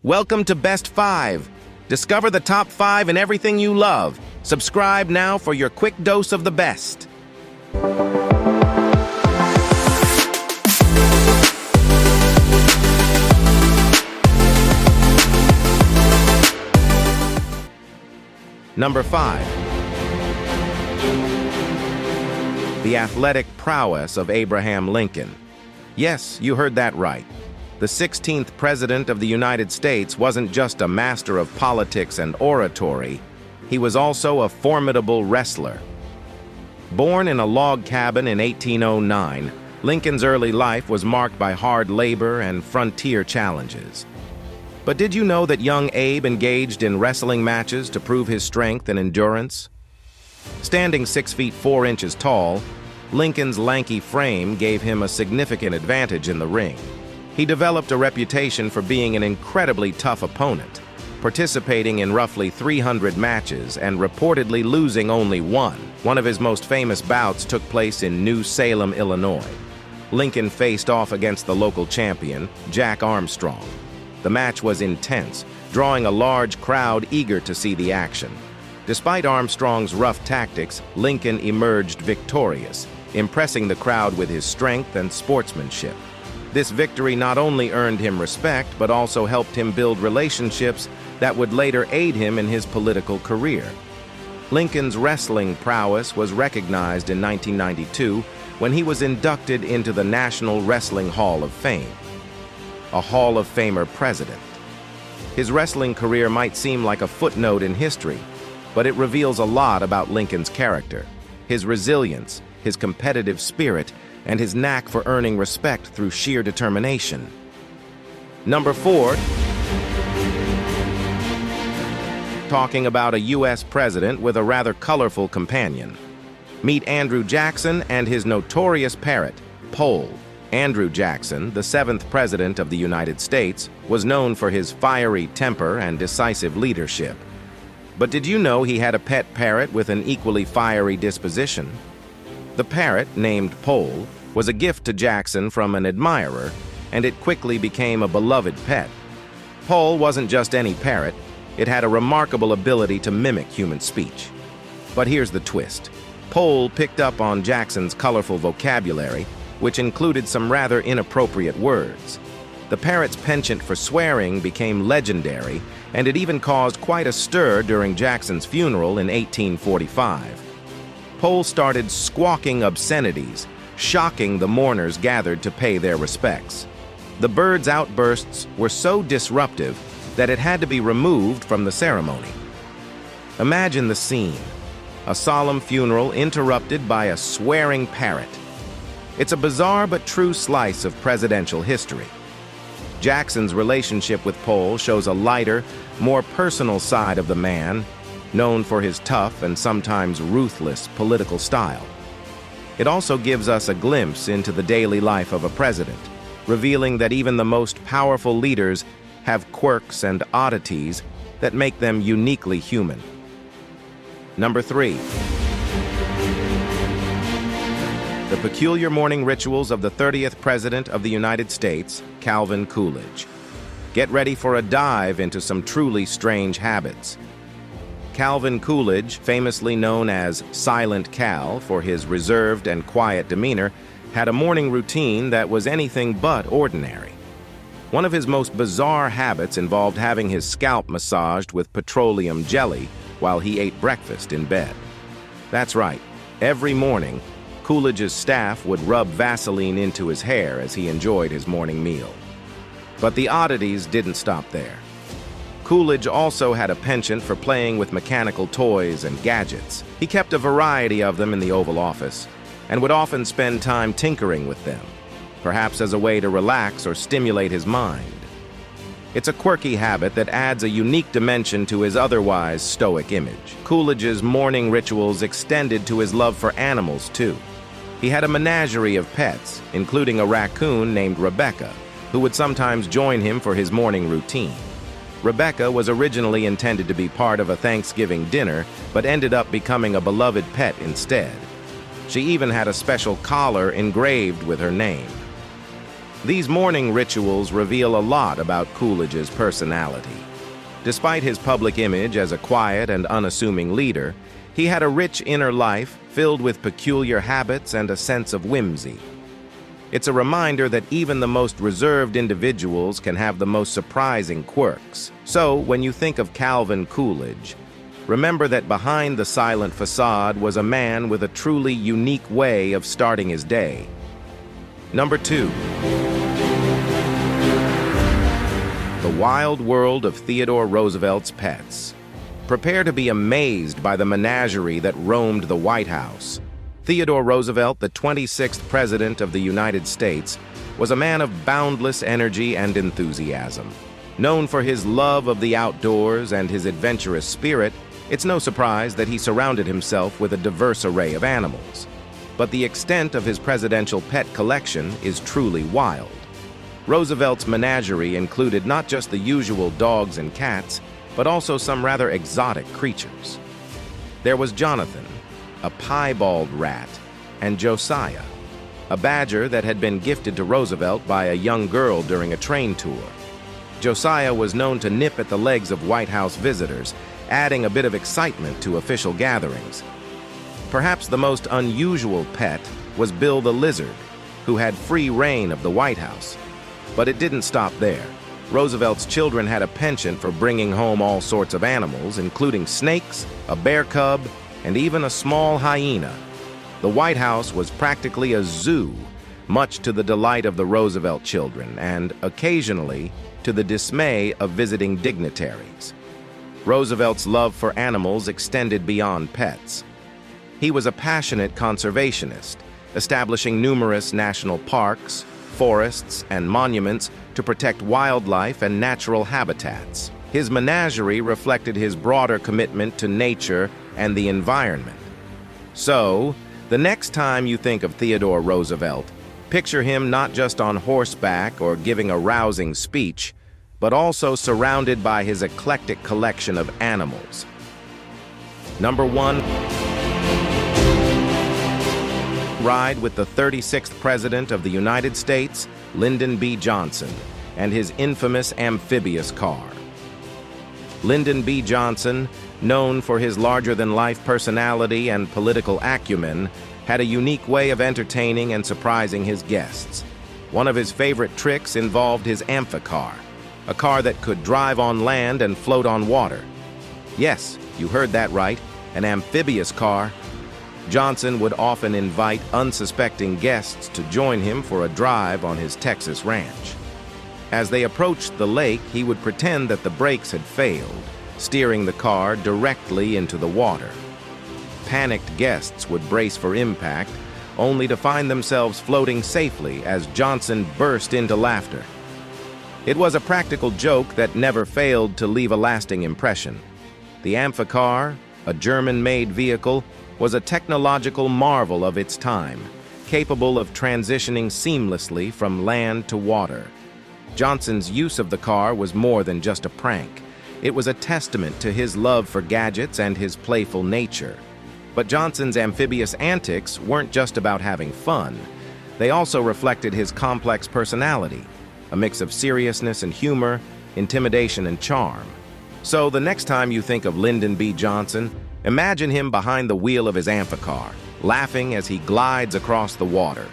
Welcome to Best 5. Discover the top 5 in everything you love. Subscribe now for your quick dose of the best. Number 5. The athletic prowess of Abraham Lincoln. Yes, you heard that right. The 16th President of the United States wasn't just a master of politics and oratory, he was also a formidable wrestler. Born in a log cabin in 1809, Lincoln's early life was marked by hard labor and frontier challenges. But did you know that young Abe engaged in wrestling matches to prove his strength and endurance? Standing 6 feet 4 inches tall, Lincoln's lanky frame gave him a significant advantage in the ring. He developed a reputation for being an incredibly tough opponent, participating in roughly 300 matches and reportedly losing only one. One of his most famous bouts took place in New Salem, Illinois. Lincoln faced off against the local champion, Jack Armstrong. The match was intense, drawing a large crowd eager to see the action. Despite Armstrong's rough tactics, Lincoln emerged victorious, impressing the crowd with his strength and sportsmanship. This victory not only earned him respect, but also helped him build relationships that would later aid him in his political career. Lincoln's wrestling prowess was recognized in 1992 when he was inducted into the National Wrestling Hall of Fame, a Hall of Famer president. His wrestling career might seem like a footnote in history, but it reveals a lot about Lincoln's character, his resilience, his competitive spirit, and his knack for earning respect through sheer determination. Number 4. Talking about a U.S. president with a rather colorful companion. Meet Andrew Jackson and his notorious parrot, Pole. Andrew Jackson, the 7th President of the United States, was known for his fiery temper and decisive leadership. But did you know he had a pet parrot with an equally fiery disposition? The parrot, named Pole, was a gift to Jackson from an admirer, and it quickly became a beloved pet. Pole wasn't just any parrot, it had a remarkable ability to mimic human speech. But here's the twist. Pole picked up on Jackson's colorful vocabulary, which included some rather inappropriate words. The parrot's penchant for swearing became legendary, and it even caused quite a stir during Jackson's funeral in 1845. Pole started squawking obscenities, shocking the mourners gathered to pay their respects. The bird's outbursts were so disruptive that it had to be removed from the ceremony. Imagine the scene: a solemn funeral interrupted by a swearing parrot. It's a bizarre but true slice of presidential history. Jackson's relationship with Pole shows a lighter, more personal side of the man, known for his tough and sometimes ruthless political style. It also gives us a glimpse into the daily life of a president, revealing that even the most powerful leaders have quirks and oddities that make them uniquely human. Number 3. The peculiar morning rituals of the 30th President of the United States, Calvin Coolidge. Get ready for a dive into some truly strange habits. Calvin Coolidge, famously known as Silent Cal for his reserved and quiet demeanor, had a morning routine that was anything but ordinary. One of his most bizarre habits involved having his scalp massaged with petroleum jelly while he ate breakfast in bed. That's right, every morning, Coolidge's staff would rub Vaseline into his hair as he enjoyed his morning meal. But the oddities didn't stop there. Coolidge also had a penchant for playing with mechanical toys and gadgets. He kept a variety of them in the Oval Office and would often spend time tinkering with them, perhaps as a way to relax or stimulate his mind. It's a quirky habit that adds a unique dimension to his otherwise stoic image. Coolidge's morning rituals extended to his love for animals, too. He had a menagerie of pets, including a raccoon named Rebecca, who would sometimes join him for his morning routine. Rebecca was originally intended to be part of a Thanksgiving dinner, but ended up becoming a beloved pet instead. She even had a special collar engraved with her name. These morning rituals reveal a lot about Coolidge's personality. Despite his public image as a quiet and unassuming leader, he had a rich inner life filled with peculiar habits and a sense of whimsy. It's a reminder that even the most reserved individuals can have the most surprising quirks. So, when you think of Calvin Coolidge, remember that behind the silent facade was a man with a truly unique way of starting his day. Number 2. The wild world of Theodore Roosevelt's pets. Prepare to be amazed by the menagerie that roamed the White House. Theodore Roosevelt, the 26th President of the United States, was a man of boundless energy and enthusiasm. Known for his love of the outdoors and his adventurous spirit, it's no surprise that he surrounded himself with a diverse array of animals. But the extent of his presidential pet collection is truly wild. Roosevelt's menagerie included not just the usual dogs and cats, but also some rather exotic creatures. There was Jonathan, a piebald rat, and Josiah, a badger that had been gifted to Roosevelt by a young girl during a train tour. Josiah was known to nip at the legs of White House visitors, adding a bit of excitement to official gatherings. Perhaps the most unusual pet was Bill the Lizard, who had free reign of the White House. But it didn't stop there. Roosevelt's children had a penchant for bringing home all sorts of animals, including snakes, a bear cub, and even a small hyena. The White House was practically a zoo, much to the delight of the Roosevelt children and, occasionally, to the dismay of visiting dignitaries. Roosevelt's love for animals extended beyond pets. He was a passionate conservationist, establishing numerous national parks, forests, and monuments to protect wildlife and natural habitats. His menagerie reflected his broader commitment to nature and the environment. So, the next time you think of Theodore Roosevelt, picture him not just on horseback or giving a rousing speech, but also surrounded by his eclectic collection of animals. Number 1. Ride with the 36th President of the United States, Lyndon B. Johnson, and his infamous amphibious car. Lyndon B. Johnson, known for his larger-than-life personality and political acumen, had a unique way of entertaining and surprising his guests. One of his favorite tricks involved his amphicar, a car that could drive on land and float on water. Yes, you heard that right, an amphibious car. Johnson would often invite unsuspecting guests to join him for a drive on his Texas ranch. As they approached the lake, he would pretend that the brakes had failed, steering the car directly into the water. Panicked guests would brace for impact, only to find themselves floating safely as Johnson burst into laughter. It was a practical joke that never failed to leave a lasting impression. The amphicar, a German-made vehicle, was a technological marvel of its time, capable of transitioning seamlessly from land to water. Johnson's use of the car was more than just a prank. It was a testament to his love for gadgets and his playful nature. But Johnson's amphibious antics weren't just about having fun. They also reflected his complex personality, a mix of seriousness and humor, intimidation and charm. So the next time you think of Lyndon B. Johnson, imagine him behind the wheel of his amphicar, laughing as he glides across the water.